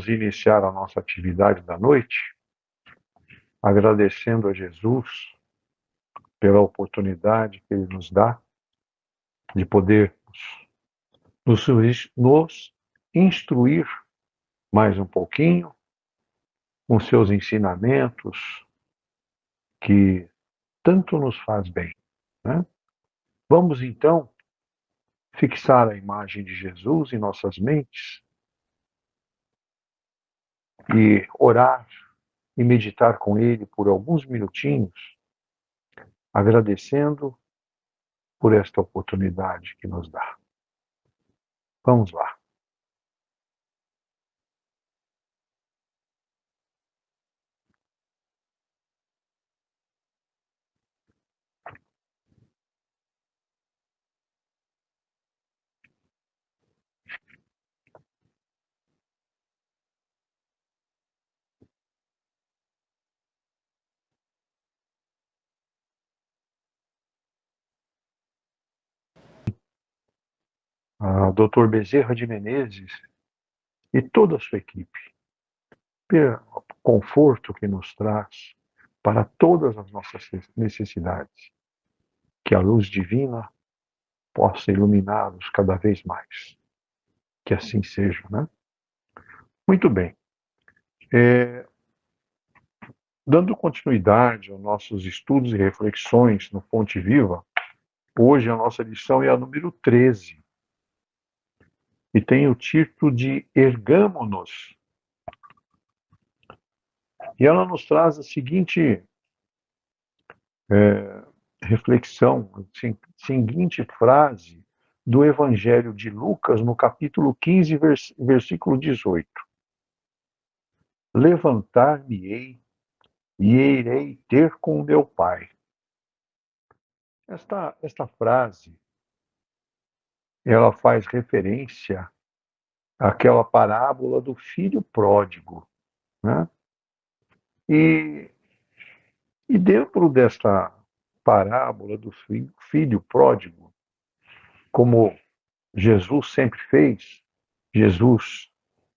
Vamos iniciar a nossa atividade da noite agradecendo a Jesus pela oportunidade que Ele nos dá de poder nos instruir mais um pouquinho com seus ensinamentos que tanto nos faz bem, né? Vamos então fixar a imagem de Jesus em nossas mentes e orar e meditar com Ele por alguns minutinhos, agradecendo por esta oportunidade que nos dá. Vamos lá. Dr. Bezerra de Menezes e toda a sua equipe, pelo conforto que nos traz para todas as nossas necessidades, que a luz divina possa iluminá-los cada vez mais. Que assim seja, né? Muito bem. Dando continuidade aos nossos estudos e reflexões no Fonte Viva, hoje a nossa lição é a número 13 e tem o título de Ergamo-nos. E ela nos traz a seguinte reflexão, seguinte frase do Evangelho de Lucas, no capítulo 15, versículo 18. Levantar-me-ei e irei ter com o meu Pai. Esta frase, ela faz referência àquela parábola do filho pródigo, né? E dentro desta parábola do filho pródigo, como Jesus sempre fez, Jesus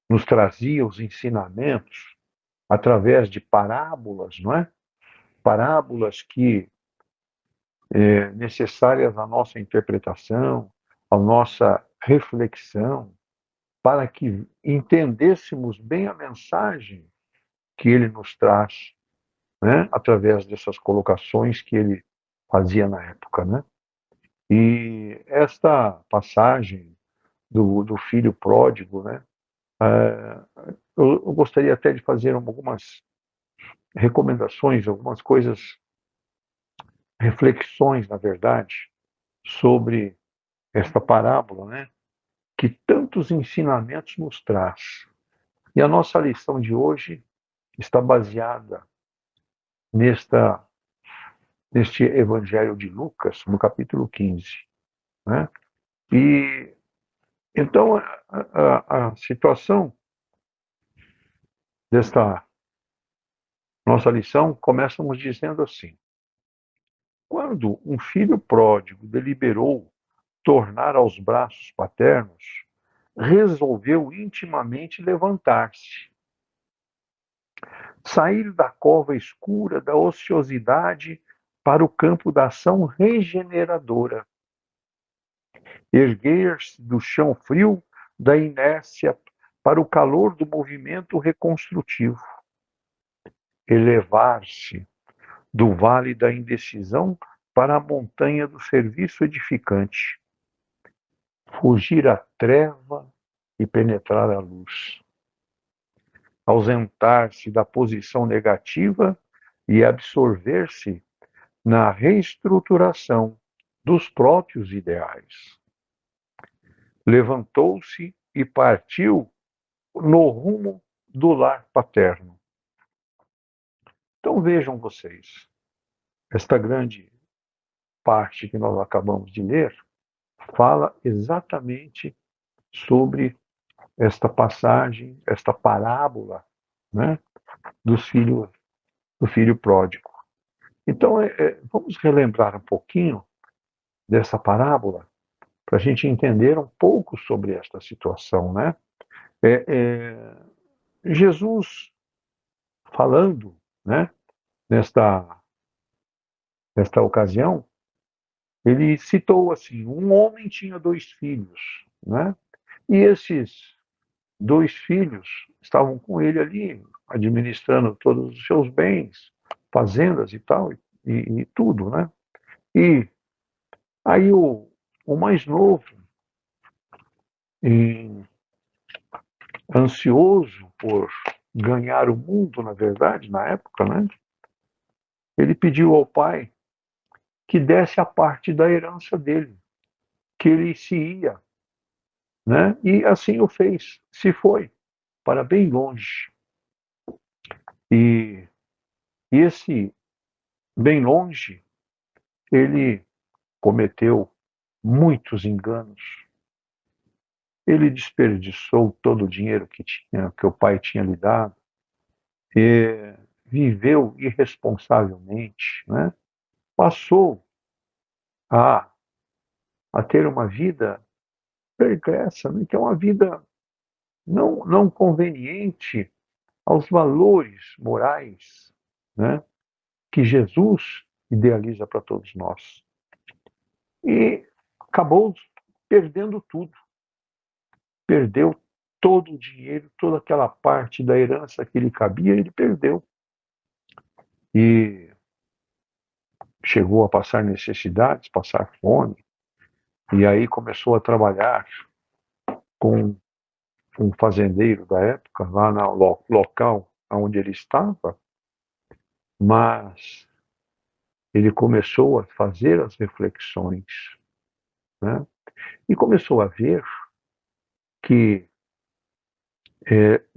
nos trazia os ensinamentos através de parábolas, não é? Parábolas que necessárias à nossa interpretação, à nossa reflexão, para que entendêssemos bem a mensagem que ele nos traz, né? Através dessas colocações que ele fazia na época, né? E esta passagem do filho pródigo, né? Eu gostaria até de fazer algumas recomendações, algumas coisas, reflexões, na verdade, sobre esta parábola, né? Que tantos ensinamentos nos traz. E a nossa lição de hoje está baseada neste Evangelho de Lucas, no capítulo 15, né? E então a situação desta nossa lição começa nos dizendo assim: quando um filho pródigo deliberou tornar aos braços paternos, resolveu intimamente levantar-se, sair da cova escura da ociosidade para o campo da ação regeneradora, erguer-se do chão frio da inércia para o calor do movimento reconstrutivo, elevar-se do vale da indecisão para a montanha do serviço edificante, fugir à treva e penetrar a luz, ausentar-se da posição negativa e absorver-se na reestruturação dos próprios ideais. Levantou-se e partiu no rumo do lar paterno. Então vejam vocês, esta grande parte que nós acabamos de ler fala exatamente sobre esta passagem, esta parábola, né, do filho pródigo. Então, vamos relembrar um pouquinho dessa parábola para a gente entender um pouco sobre esta situação, né? Jesus, falando, né, nesta ocasião, ele citou assim: um homem tinha 2 filhos, né? E esses 2 filhos estavam com ele ali, administrando todos os seus bens, fazendas e tal, e tudo, né? E aí o mais novo, em, ansioso por ganhar o mundo, na verdade, na época, né? Ele pediu ao pai que desse a parte da herança dele, que ele se ia, né? E assim o fez, se foi para bem longe. E esse bem longe, ele cometeu muitos enganos. Ele desperdiçou todo o dinheiro que o pai tinha lhe dado, e viveu irresponsavelmente, né? Passou a, a ter uma vida pregressa, né? Que é uma vida não conveniente aos valores morais, né? Que Jesus idealiza para todos nós. E acabou perdendo tudo. Perdeu todo o dinheiro, toda aquela parte da herança que lhe cabia, ele perdeu. E chegou a passar necessidades, passar fome, e aí começou a trabalhar com um fazendeiro da época, lá no local onde ele estava, mas ele começou a fazer as reflexões, né? E começou a ver que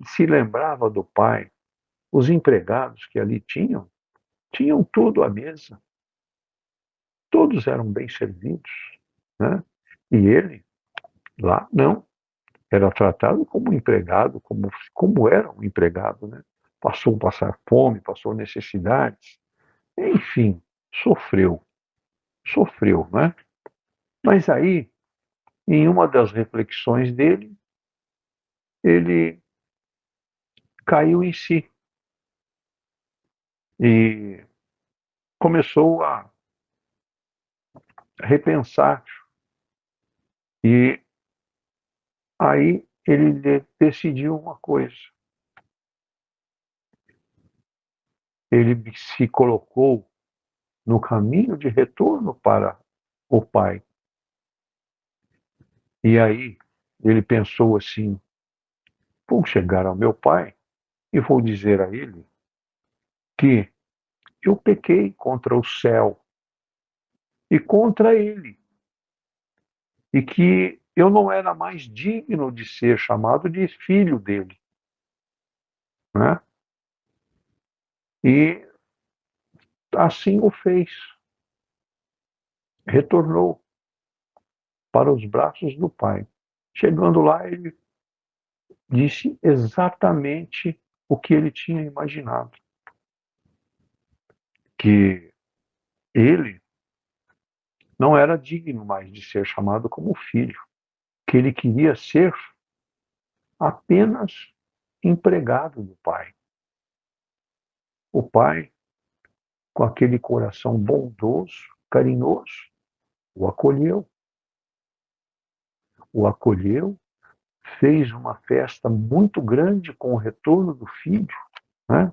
se lembrava do pai, os empregados que ali tinham tudo à mesa, todos eram bem servidos, né? E ele, lá, não, era tratado como empregado, como era um empregado, né? Passou a passar fome, passou necessidades, enfim, sofreu, né? Mas aí, em uma das reflexões dele, ele caiu em si e começou a repensar. E aí ele decidiu uma coisa. Ele se colocou no caminho de retorno para o pai. E aí ele pensou assim: vou chegar ao meu pai e vou dizer a ele que eu pequei contra o céu e contra ele, e que eu não era mais digno de ser chamado de filho dele, né? E assim o fez. Retornou para os braços do pai. Chegando lá, ele disse exatamente o que ele tinha imaginado, que ele não era digno mais de ser chamado como filho, que ele queria ser apenas empregado do pai. O pai, com aquele coração bondoso, carinhoso, o acolheu. O acolheu, fez uma festa muito grande com o retorno do filho, né?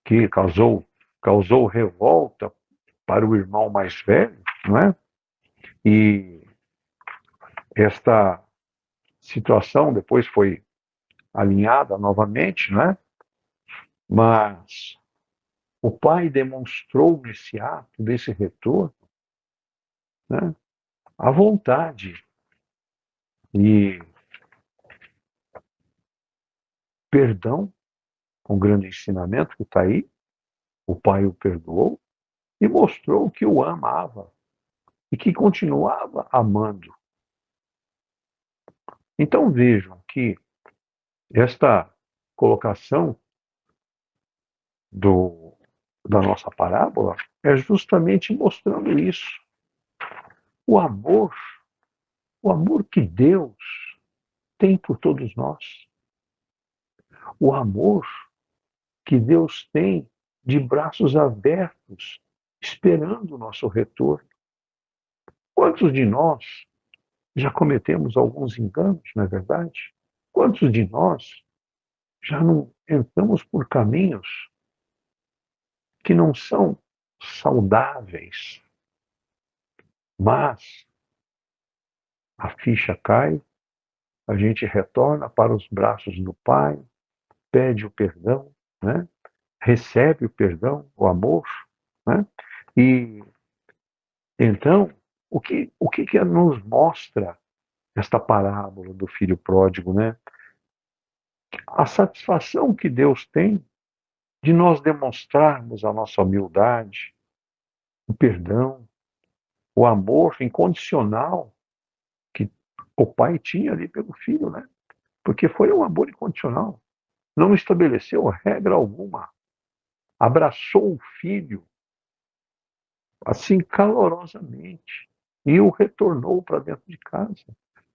Que causou revolta para o irmão mais velho, não é? E esta situação depois foi alinhada novamente, né? Mas o pai demonstrou nesse ato, desse retorno, né, a vontade e perdão, um grande ensinamento que está aí. O pai o perdoou e mostrou que o amava e que continuava amando. Então vejam que esta colocação do, da nossa parábola é justamente mostrando isso. O amor, o amor que Deus tem por todos nós. o amor que Deus tem de braços abertos, esperando o nosso retorno. Quantos de nós já cometemos alguns enganos, não é verdade? Quantos de nós já não entramos por caminhos que não são saudáveis, mas a ficha cai, a gente retorna para os braços do Pai, pede o perdão, né? Recebe o perdão, o amor, né? E então, o que nos mostra esta parábola do filho pródigo, né? A satisfação que Deus tem de nós demonstrarmos a nossa humildade, o perdão, o amor incondicional que o pai tinha ali pelo filho, né? Porque foi um amor incondicional. Não estabeleceu regra alguma. Abraçou o filho assim calorosamente e o retornou para dentro de casa.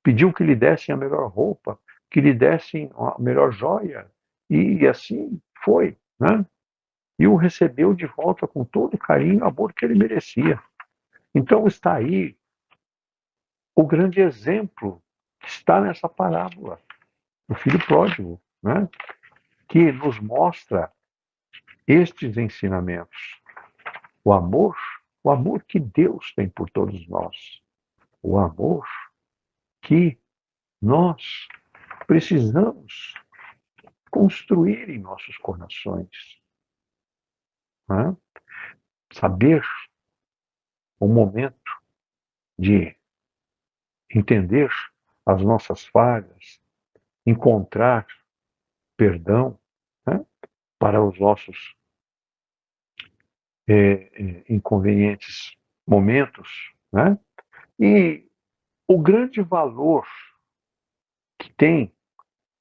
Pediu que lhe dessem a melhor roupa, que lhe dessem a melhor joia, e assim foi, né? E o recebeu de volta com todo o carinho e amor que ele merecia. Então está aí o grande exemplo que está nessa parábola, o filho pródigo, né? Que nos mostra estes ensinamentos. O amor que Deus tem por todos nós, o amor que nós precisamos construir em nossos corações, né? Saber o momento de entender as nossas falhas, encontrar perdão, né? Para os nossos inconvenientes momentos, né? E o grande valor que tem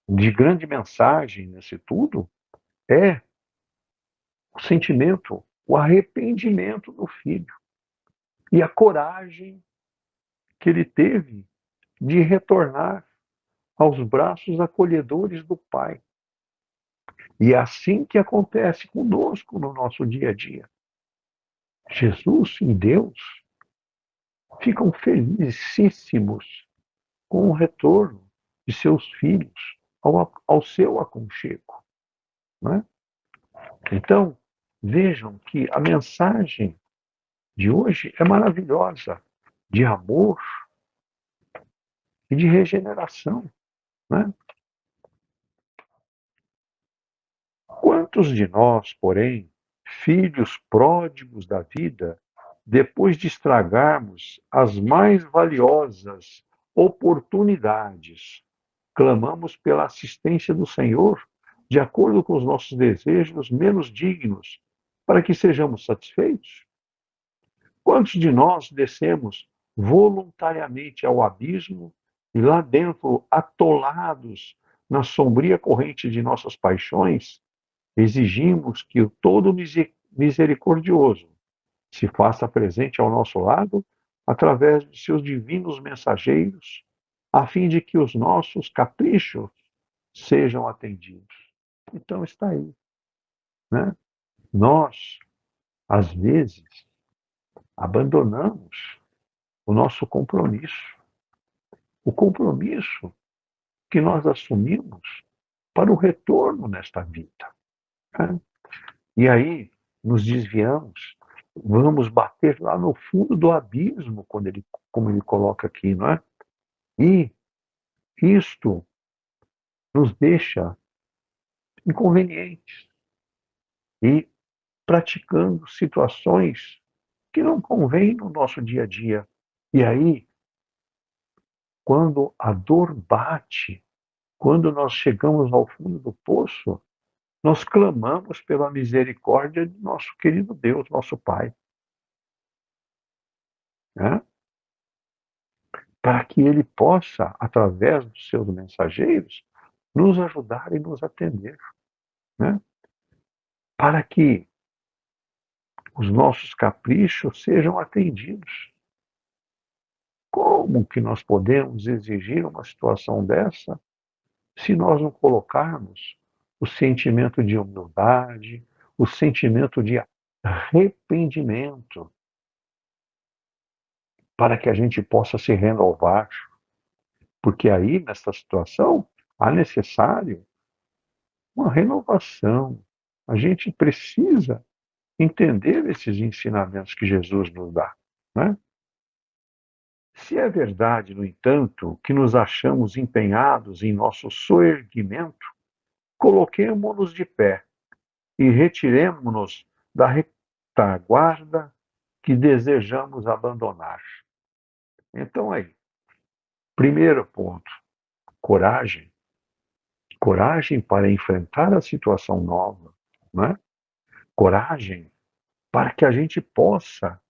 de grande mensagem nesse tudo é o sentimento, o arrependimento do filho e a coragem que ele teve de retornar aos braços acolhedores do Pai. E é assim que acontece conosco no nosso dia a dia. Jesus e Deus ficam felicíssimos com o retorno de seus filhos ao seu aconchego. Né? Então, vejam que a mensagem de hoje é maravilhosa, de amor e de regeneração. Né? Quantos de nós, porém, filhos pródigos da vida, depois de estragarmos as mais valiosas oportunidades, clamamos pela assistência do Senhor, de acordo com os nossos desejos menos dignos, para que sejamos satisfeitos? Quantos de nós descemos voluntariamente ao abismo e lá dentro, atolados na sombria corrente de nossas paixões, exigimos que o todo misericordioso se faça presente ao nosso lado através de seus divinos mensageiros, a fim de que os nossos caprichos sejam atendidos? Então está aí, né? Nós, às vezes, abandonamos o nosso compromisso, o compromisso que nós assumimos para o retorno nesta vida, né? E aí nos desviamos, vamos bater lá no fundo do abismo, como ele coloca aqui, não é? E isto nos deixa inconvenientes e praticando situações que não convêm no nosso dia a dia. E aí, quando a dor bate, quando nós chegamos ao fundo do poço, nós clamamos pela misericórdia de nosso querido Deus, nosso Pai, né? Para que Ele possa, através dos seus mensageiros, nos ajudar e nos atender, né? Para que os nossos caprichos sejam atendidos. Como que nós podemos exigir uma situação dessa se nós não colocarmos o sentimento de humildade, o sentimento de arrependimento, para que a gente possa se renovar. Porque aí, nessa situação, há necessário uma renovação. A gente precisa entender esses ensinamentos que Jesus nos dá, né? Se é verdade, no entanto, que nos achamos empenhados em nosso soerguimento, coloquemo-nos de pé e retiremo-nos da retaguarda que desejamos abandonar. Então, aí, primeiro ponto, coragem. Coragem para enfrentar a situação nova, né? Coragem para que a gente possa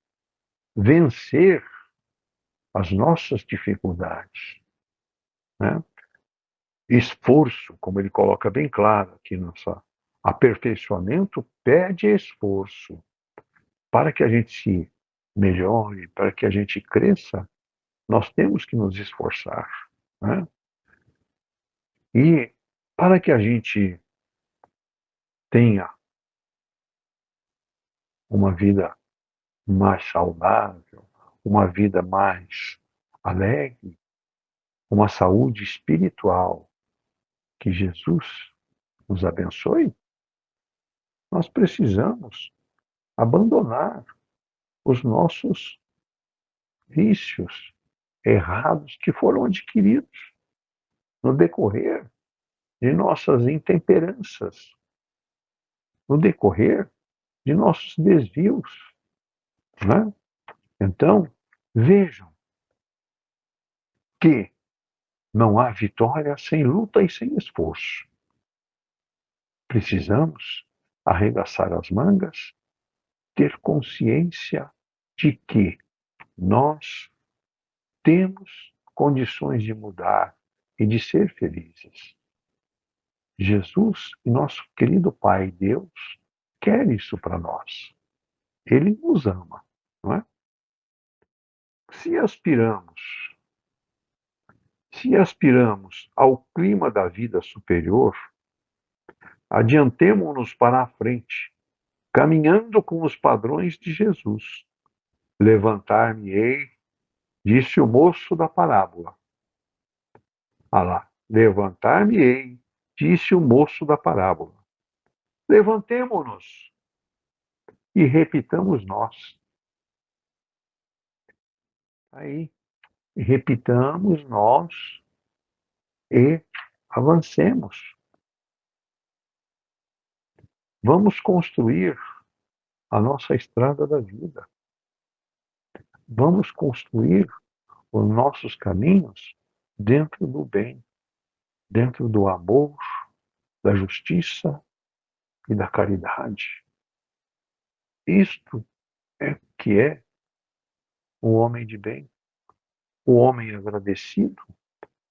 vencer as nossas dificuldades, né? Esforço, como ele coloca bem claro aqui nossa aperfeiçoamento pede esforço para que a gente se melhore, para que a gente cresça, nós temos que nos esforçar, né? E para que a gente tenha uma vida mais saudável, uma vida mais alegre, uma saúde espiritual, que Jesus nos abençoe, nós precisamos abandonar os nossos vícios errados que foram adquiridos no decorrer de nossas intemperanças, no decorrer de nossos desvios, né? Então, vejam que não há vitória sem luta e sem esforço. Precisamos arregaçar as mangas, ter consciência de que nós temos condições de mudar e de ser felizes. Jesus, nosso querido Pai Deus, quer isso para nós. Ele nos ama, não é? Se aspiramos, se aspiramos ao clima da vida superior, adiantemo-nos para a frente, caminhando com os padrões de Jesus. Levantar-me-ei, disse o moço da parábola. Ah lá, levantar-me-ei, disse o moço da parábola. Levantemo-nos e repitamos nós. Aí, repitamos nós e avancemos. Vamos construir a nossa estrada da vida. Vamos construir os nossos caminhos dentro do bem, dentro do amor, da justiça e da caridade. Isto é que é o homem de bem, o homem agradecido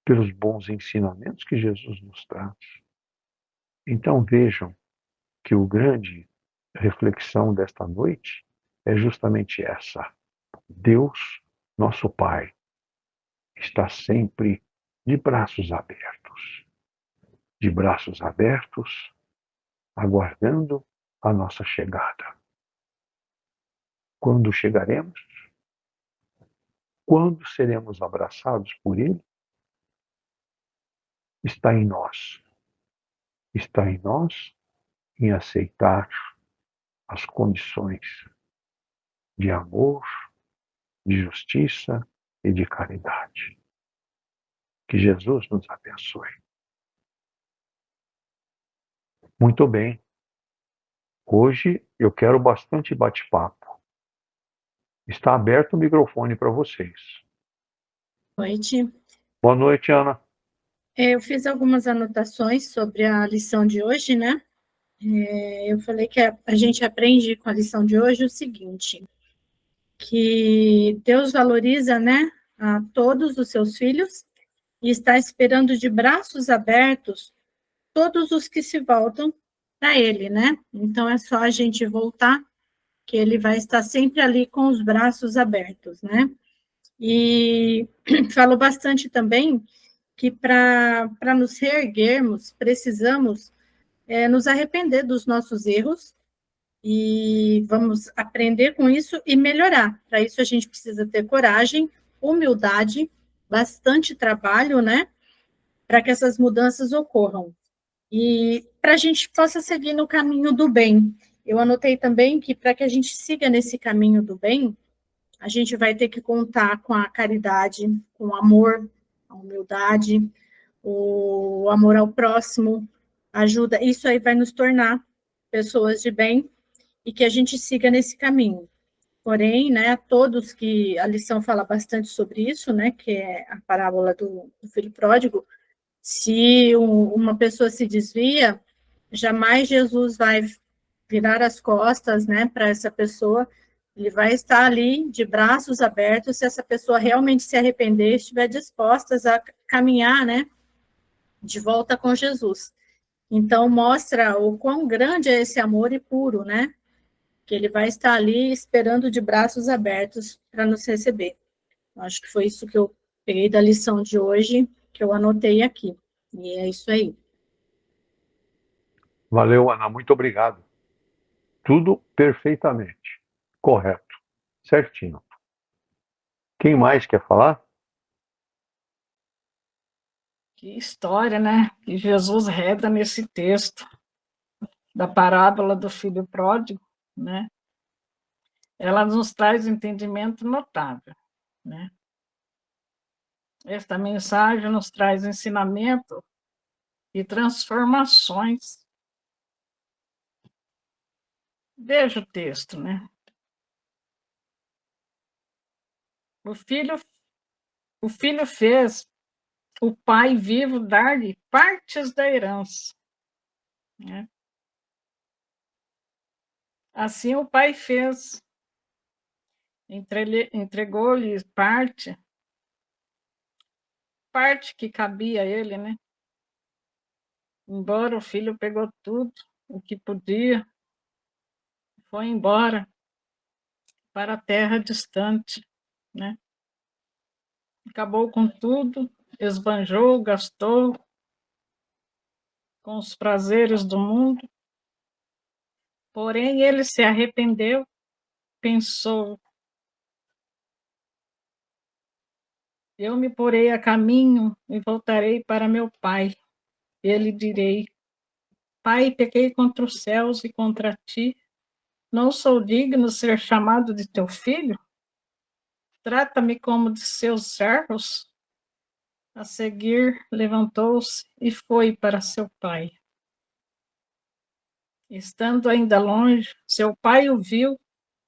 pelos bons ensinamentos que Jesus nos traz. Então vejam que o grande reflexão desta noite é justamente essa. Deus, nosso Pai, está sempre de braços abertos, aguardando a nossa chegada. Quando chegaremos? Quando seremos abraçados por Ele? Está em nós. Está em nós em aceitar as condições de amor, de justiça e de caridade. Que Jesus nos abençoe. Muito bem. Hoje eu quero bastante bate-papo. Está aberto o microfone para vocês. Noite. Boa noite, Ana. Eu fiz algumas anotações sobre a lição de hoje, né? Eu falei que a gente aprende com a lição de hoje o seguinte, que Deus valoriza, né, a todos os seus filhos e está esperando de braços abertos todos os que se voltam para Ele, né? Então é só a gente voltar, que Ele vai estar sempre ali com os braços abertos, né? E falou bastante também que para nos reerguermos, precisamos nos arrepender dos nossos erros e vamos aprender com isso e melhorar. Para isso, a gente precisa ter coragem, humildade, bastante trabalho, né? Para que essas mudanças ocorram. E para a gente possa seguir no caminho do bem. Eu anotei também que para que a gente siga nesse caminho do bem, a gente vai ter que contar com a caridade, com o amor, a humildade, o amor ao próximo, ajuda. Isso aí vai nos tornar pessoas de bem e que a gente siga nesse caminho. Porém, né, todos que a lição fala bastante sobre isso, né, que é a parábola do filho pródigo, se uma pessoa se desvia, jamais Jesus vai virar as costas, né, para essa pessoa. Ele vai estar ali de braços abertos se essa pessoa realmente se arrepender, e estiver disposta a caminhar, né, de volta com Jesus. Então mostra o quão grande é esse amor e puro, né? Que ele vai estar ali esperando de braços abertos para nos receber. Acho que foi isso que eu peguei da lição de hoje, que eu anotei aqui. E é isso aí. Valeu, Ana, muito obrigado. Tudo perfeitamente correto, certinho. Quem mais quer falar? Que história, né? Que Jesus reda nesse texto da parábola do filho pródigo, né? Ela nos traz entendimento notável, né? Esta mensagem nos traz ensinamento e transformações. Veja o texto, né? O filho fez o pai vivo dar-lhe partes da herança, né? Assim o pai fez, entregou-lhe parte que cabia a ele, né? Embora o filho pegou tudo o que podia, foi embora para a terra distante, né? Acabou com tudo, esbanjou, gastou com os prazeres do mundo. Porém, ele se arrependeu, pensou: eu me porei a caminho e voltarei para meu pai. Ele direi: Pai, pequei contra os céus e contra ti. Não sou digno de ser chamado de teu filho? Trata-me como de seus servos. A seguir, levantou-se e foi para seu pai. Estando ainda longe, seu pai o viu,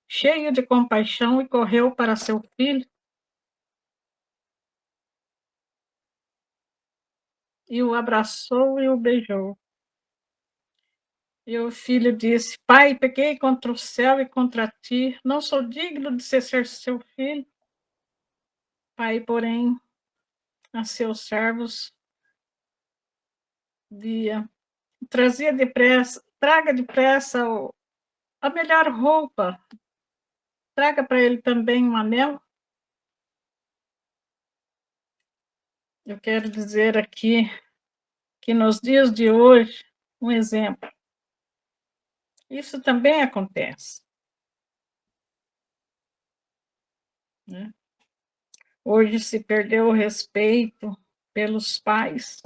cheio de compaixão, e correu para seu filho e o abraçou e o beijou. E o filho disse: Pai, pequei contra o céu e contra ti, não sou digno de ser seu filho. Pai, porém, a seus servos trazia depressa, traga depressa a melhor roupa, traga para ele também um anel. Eu quero dizer aqui que nos dias de hoje, um exemplo, isso também acontece, né? Hoje se perdeu o respeito pelos pais.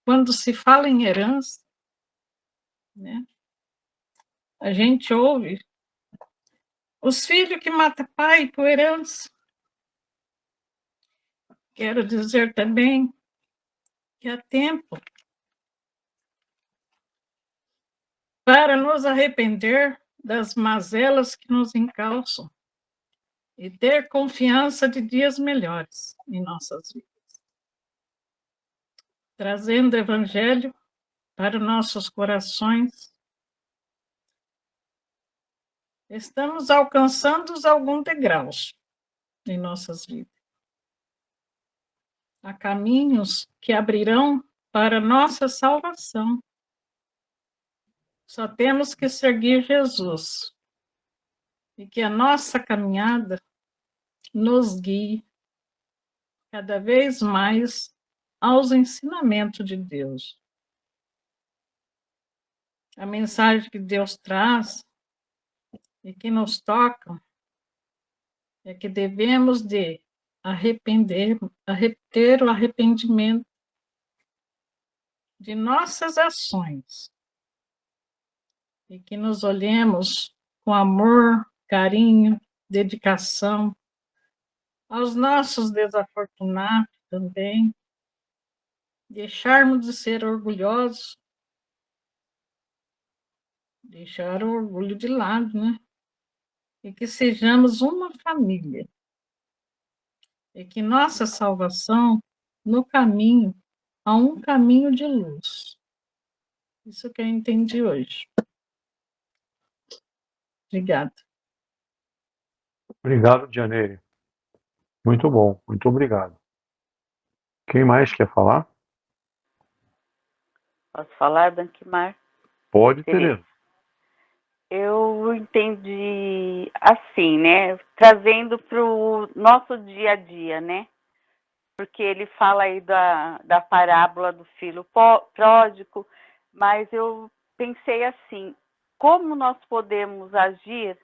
Quando se fala em herança, né, a gente ouve os filhos que matam pai por herança. Quero dizer também que há tempo para nos arrepender das mazelas que nos encalçam e ter confiança de dias melhores em nossas vidas. Trazendo o Evangelho para nossos corações, estamos alcançando alguns degraus em nossas vidas. Há caminhos que abrirão para nossa salvação. Só temos que seguir Jesus e que a nossa caminhada nos guie cada vez mais aos ensinamentos de Deus. A mensagem que Deus traz e que nos toca é que devemos de ter o arrependimento de nossas ações e que nos olhemos com amor, carinho, dedicação aos nossos desafortunados também, deixarmos de ser orgulhosos, deixar o orgulho de lado, né? E que sejamos uma família. E que nossa salvação, no caminho, há um caminho de luz. Isso que eu entendi hoje. Obrigada. Obrigado, Dianeire. Muito bom, muito obrigado. Quem mais quer falar? Posso falar, Banquimar? Pode, Tereza. Eu entendi assim, né? Trazendo para o nosso dia a dia, né? Porque ele fala aí da parábola do filho pródigo, mas eu pensei assim, como nós podemos agir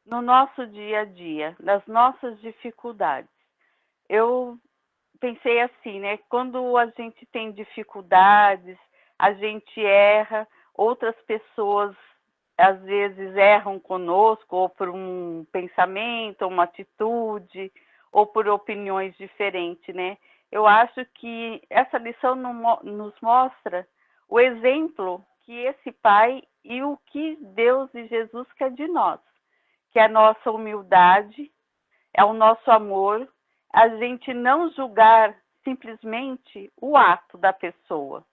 no nosso dia a dia, nas nossas dificuldades? Eu pensei assim, né? Quando a gente tem dificuldades, a gente erra, outras pessoas às vezes erram conosco, ou por um pensamento, uma atitude, ou por opiniões diferentes, né? Eu acho que essa lição nos mostra o exemplo que esse pai e o que Deus e Jesus quer de nós, que é a nossa humildade, é o nosso amor, a gente não julgar simplesmente o ato da pessoa,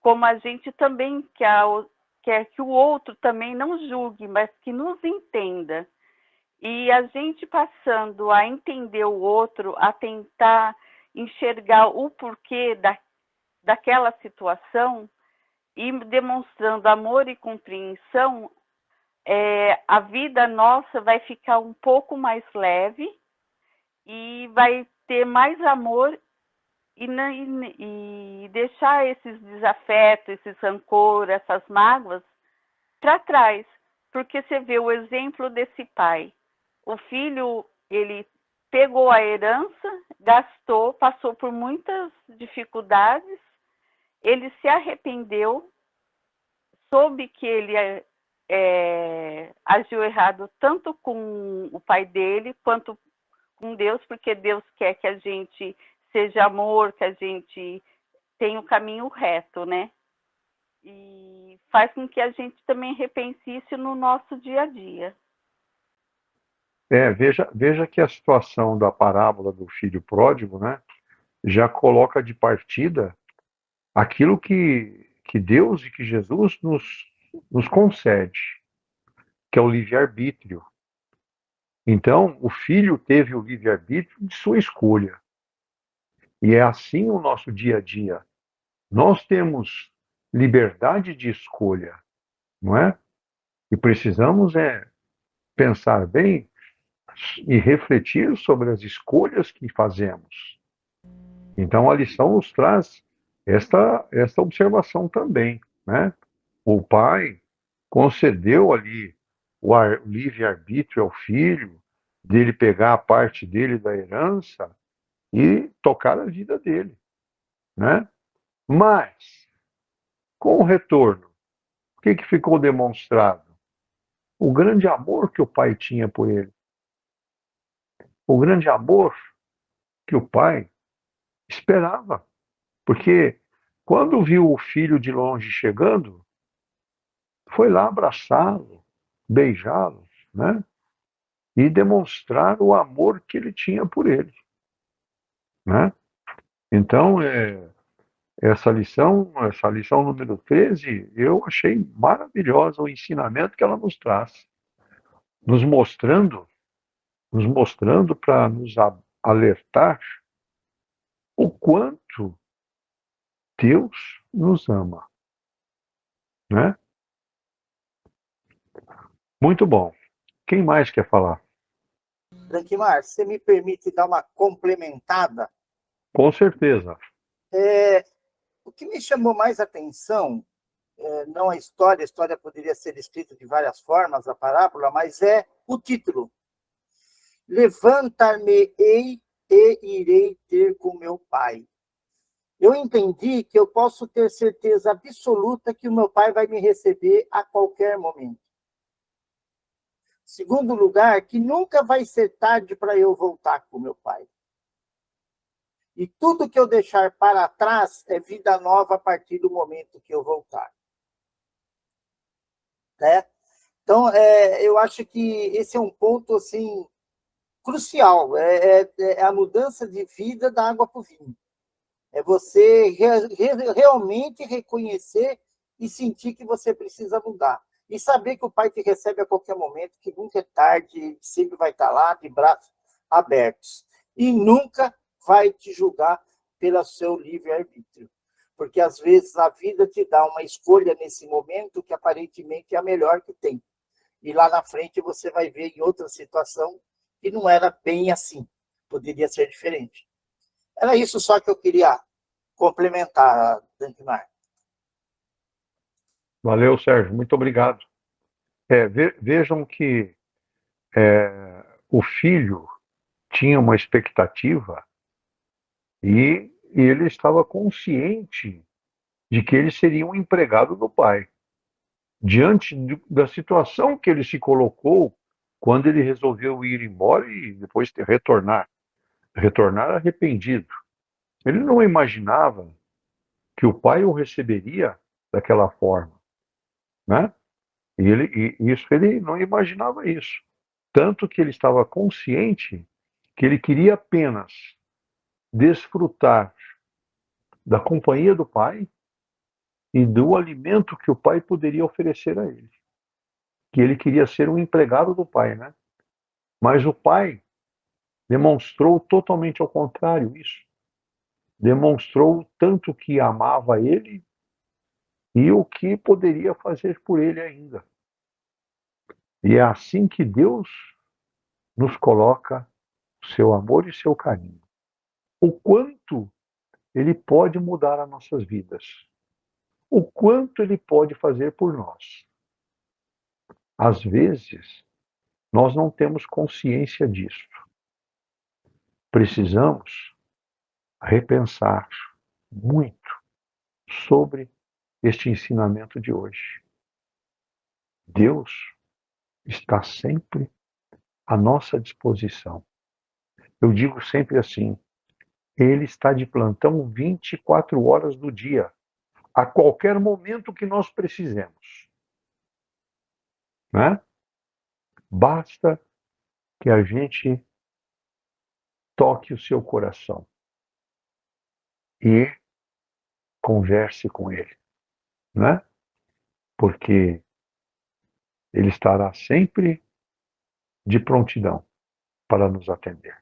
como a gente também quer que o outro também não julgue, mas que nos entenda. E a gente passando a entender o outro, a tentar enxergar o porquê daquela situação e demonstrando amor e compreensão, a vida nossa vai ficar um pouco mais leve e vai ter mais amor e deixar esses desafetos, esses rancor, essas mágoas para trás. Porque você vê o exemplo desse pai. O filho, ele pegou a herança, gastou, passou por muitas dificuldades, ele se arrependeu, soube que ele agiu errado tanto com o pai dele quanto com Deus, porque Deus quer que a gente seja amor, que a gente tenha o caminho reto, né? E faz com que a gente também repense isso no nosso dia a dia. Veja que a situação da parábola do filho pródigo, né, já coloca de partida aquilo que Deus e que Jesus nos concede, que é o livre-arbítrio. Então, o filho teve o livre-arbítrio de sua escolha. E é assim o nosso dia a dia. Nós temos liberdade de escolha, não é? E precisamos pensar bem e refletir sobre as escolhas que fazemos. Então, a lição nos traz esta observação também, né? O pai concedeu ali o livre-arbítrio ao filho, dele pegar a parte dele da herança e tocar a vida dele, né? Mas, com o retorno, o que ficou demonstrado? O grande amor que o pai tinha por ele. O grande amor que o pai esperava. Porque quando viu o filho de longe chegando, foi lá abraçá-lo, beijá-lo, né? E demonstrar o amor que ele tinha por ele, né? Então, essa lição número 13, eu achei maravilhosa o ensinamento que ela nos traz, nos mostrando, para nos alertar o quanto Deus nos ama, né? Muito bom. Quem mais quer falar? Branquimar, você me permite dar uma complementada? Com certeza. O que me chamou mais atenção não a história poderia ser escrita de várias formas, a parábola, mas é o título. Levantar-me-ei e irei ter com meu pai. Eu entendi que eu posso ter certeza absoluta que o meu pai vai me receber a qualquer momento. Segundo lugar, que nunca vai ser tarde para eu voltar com meu pai. E tudo que eu deixar para trás é vida nova a partir do momento que eu voltar. Né? Então, eu acho que esse é um ponto assim, crucial. É a mudança de vida da água para o vinho. É você realmente reconhecer e sentir que você precisa mudar. E saber que o Pai te recebe a qualquer momento, que nunca é tarde, sempre vai estar lá, de braços abertos. E nunca vai te julgar pelo seu livre-arbítrio. Porque, às vezes, a vida te dá uma escolha nesse momento que, aparentemente, é a melhor que tem. E lá na frente você vai ver em outra situação que não era bem assim. Poderia ser diferente. Era isso só que eu queria complementar, Dankmar. Valeu, Sérgio, muito obrigado. Vejam que o filho tinha uma expectativa e ele estava consciente de que ele seria um empregado do pai. Diante da situação que ele se colocou quando ele resolveu ir embora e depois retornar arrependido. Ele não imaginava que o pai o receberia daquela forma, né? Ele não imaginava isso. Tanto que ele estava consciente que ele queria apenas desfrutar da companhia do pai e do alimento que o pai poderia oferecer a ele. Que ele queria ser um empregado do pai, né? Mas o pai demonstrou totalmente ao contrário isso. Demonstrou tanto que amava ele e o que poderia fazer por ele ainda. E é assim que Deus nos coloca seu amor e seu carinho. O quanto ele pode mudar as nossas vidas. O quanto ele pode fazer por nós. Às vezes, nós não temos consciência disso. Precisamos repensar muito sobre este ensinamento de hoje. Deus está sempre à nossa disposição. Eu digo sempre assim, ele está de plantão 24 horas do dia, a qualquer momento que nós precisemos. Né? Basta que a gente toque o seu coração e converse com ele, né? Porque ele estará sempre de prontidão para nos atender.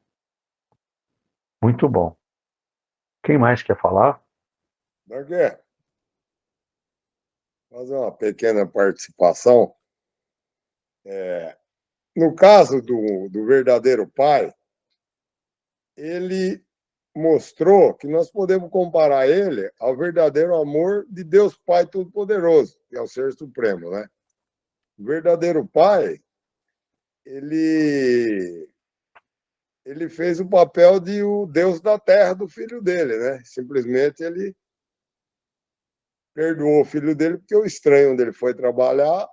Muito bom. Quem mais quer falar? Daqui, fazer uma pequena participação. No caso do verdadeiro pai, ele mostrou que nós podemos comparar ele ao verdadeiro amor de Deus Pai Todo-Poderoso, que é o Ser Supremo, né? O verdadeiro pai, ele fez o papel de o Deus da terra do filho dele, né? Simplesmente ele perdoou o filho dele porque o estranho onde ele foi trabalhar,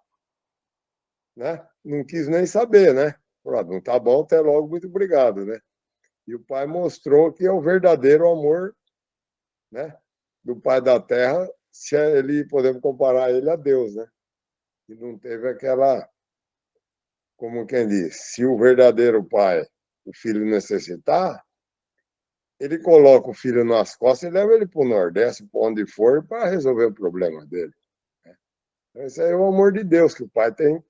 né? Não quis nem saber, né? Falou, não tá bom, até logo, muito obrigado, né? E o pai mostrou que é o verdadeiro amor, né, do pai da terra, se ele podemos comparar ele a Deus, né? E não teve aquela, como quem diz, se o verdadeiro pai, o filho necessitar, ele coloca o filho nas costas e leva ele para o Nordeste, para onde for, para resolver o problema dele. Então, esse é o amor de Deus que o pai tem,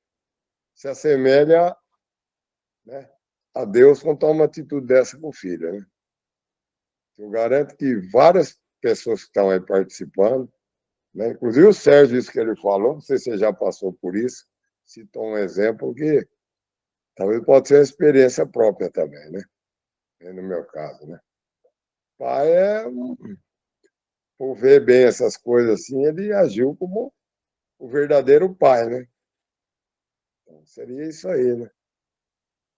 se assemelha, né, a Deus quando toma uma atitude dessa com o filho, né? Eu garanto que várias pessoas que estão aí participando, né, inclusive o Sérgio, isso que ele falou, não sei se você já passou por isso, citou um exemplo que talvez pode ser uma experiência própria também, né? No meu caso, né? Pai por ver bem essas coisas assim, ele agiu como o verdadeiro pai, né? Então, seria isso aí, né?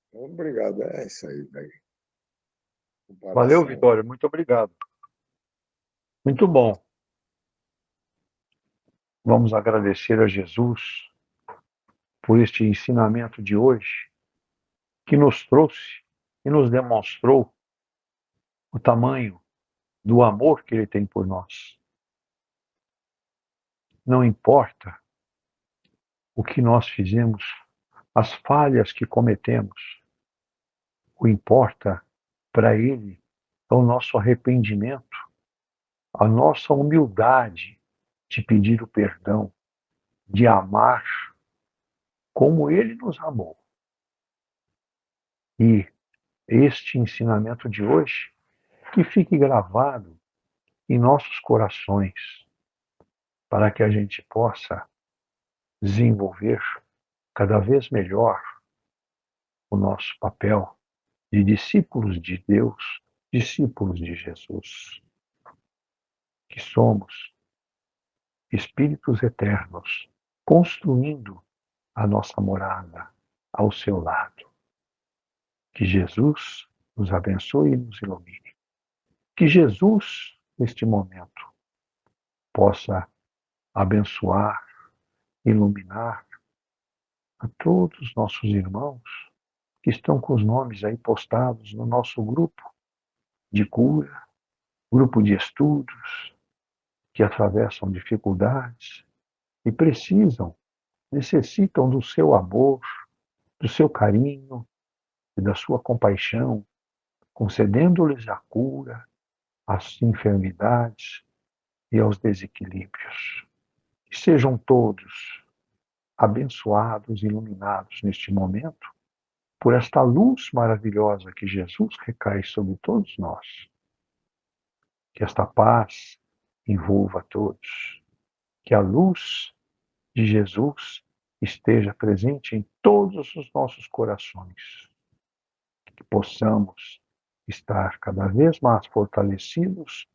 Então, obrigado. É isso aí, velho. Valeu, Vitória. Muito obrigado. Muito bom. Vamos agradecer a Jesus por este ensinamento de hoje, que nos trouxe e nos demonstrou o tamanho do amor que Ele tem por nós. Não importa o que nós fizemos, as falhas que cometemos, o importa para Ele é o nosso arrependimento, a nossa humildade de pedir o perdão, de amar como Ele nos amou. E este ensinamento de hoje, que fique gravado em nossos corações, para que a gente possa desenvolver cada vez melhor o nosso papel de discípulos de Deus, discípulos de Jesus, que somos espíritos eternos, construindo a nossa morada ao seu lado. Que Jesus nos abençoe e nos ilumine. Que Jesus, neste momento, possa abençoar, iluminar a todos os nossos irmãos que estão com os nomes aí postados no nosso grupo de cura, grupo de estudos, que atravessam dificuldades e necessitam do seu amor, do seu carinho e da sua compaixão, concedendo-lhes a cura às enfermidades e aos desequilíbrios. Que sejam todos abençoados e iluminados neste momento por esta luz maravilhosa que Jesus recai sobre todos nós. Que esta paz envolva a todos. Que a luz de Jesus esteja presente em todos os nossos corações. Que possamos estar cada vez mais fortalecidos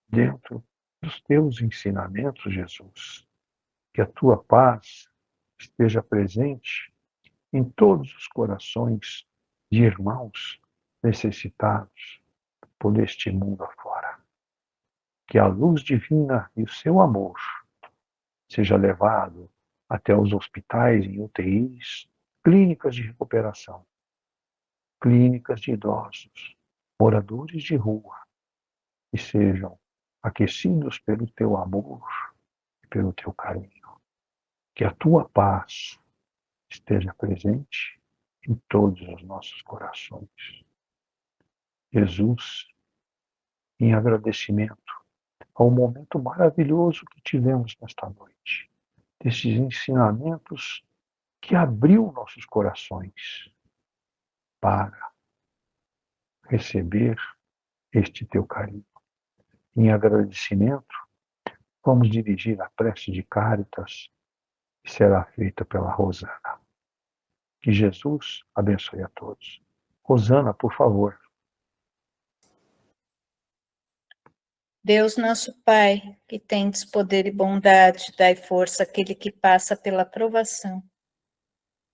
dentro dos teus ensinamentos, Jesus. Que a tua paz esteja presente em todos os corações de irmãos necessitados por este mundo afora. Que a luz divina e o seu amor seja levado até os hospitais e UTIs, clínicas de recuperação, clínicas de idosos, moradores de rua, e sejam aquecidos pelo teu amor e pelo teu carinho. Que a tua paz esteja presente em todos os nossos corações. Jesus, em agradecimento ao momento maravilhoso que tivemos nesta noite, desses ensinamentos que abriu nossos corações para receber este teu carinho. Em agradecimento, vamos dirigir a prece de Cáritas, que será feita pela Rosana. Que Jesus abençoe a todos. Rosana, por favor. Deus nosso Pai, que tendes poder e bondade, dai força àquele que passa pela provação.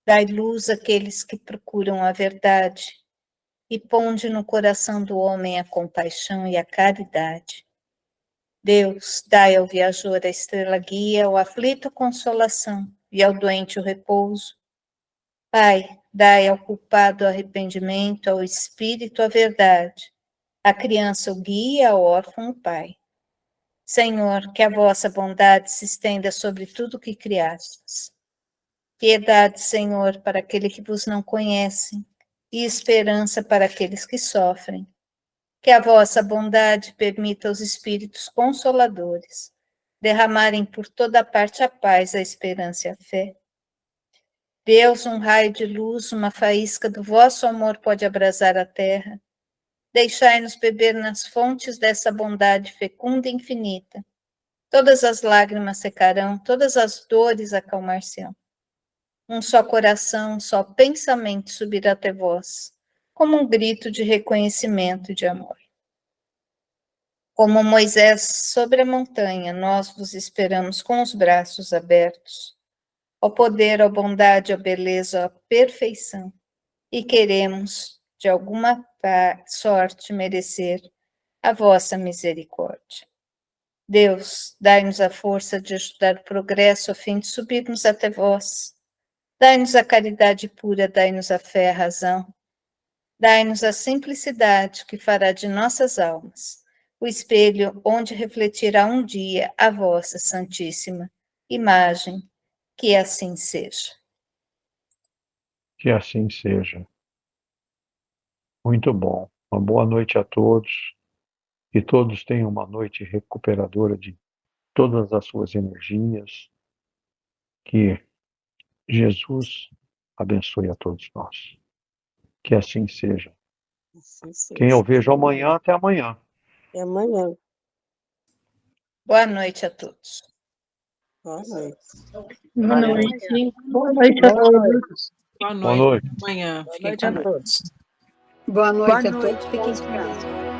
Dai luz àqueles que procuram a verdade, e ponde no coração do homem a compaixão e a caridade. Deus, dai ao viajor a estrela guia, ao aflito consolação, e ao doente o repouso. Pai, dai ao culpado o arrependimento, ao espírito a verdade, à criança o guia, ao órfão o pai. Senhor, que a vossa bondade se estenda sobre tudo que criastes. Piedade, Senhor, para aquele que vos não conhece, e esperança para aqueles que sofrem. Que a vossa bondade permita aos espíritos consoladores derramarem por toda parte a paz, a esperança e a fé. Deus, um raio de luz, uma faísca do vosso amor pode abrasar a terra. Deixai-nos beber nas fontes dessa bondade fecunda e infinita. Todas as lágrimas secarão, todas as dores acalmar-se-ão. Um só coração, um só pensamento subirá até vós, como um grito de reconhecimento e de amor. Como Moisés sobre a montanha, nós vos esperamos com os braços abertos. Ó poder, ó bondade, ó beleza, ó perfeição. E queremos, de alguma sorte, merecer a vossa misericórdia. Deus, dai-nos a força de ajudar o progresso a fim de subirmos até vós. Dai-nos a caridade pura, dai-nos a fé e a razão. Dai-nos a simplicidade que fará de nossas almas o espelho onde refletirá um dia a vossa santíssima imagem. Que assim seja. Que assim seja. Muito bom. Uma boa noite a todos. Que todos tenham uma noite recuperadora de todas as suas energias. Que Jesus abençoe a todos nós. Que assim seja. Assim seja. Quem eu vejo amanhã, até amanhã. Até amanhã. Boa noite a todos. Boa noite. Boa noite. Boa noite a todos. Boa noite. Boa noite. Amanhã. Boa Fiquem noite com a Deus. todos. Boa noite a Boa todos. noite, fiquem com Deus.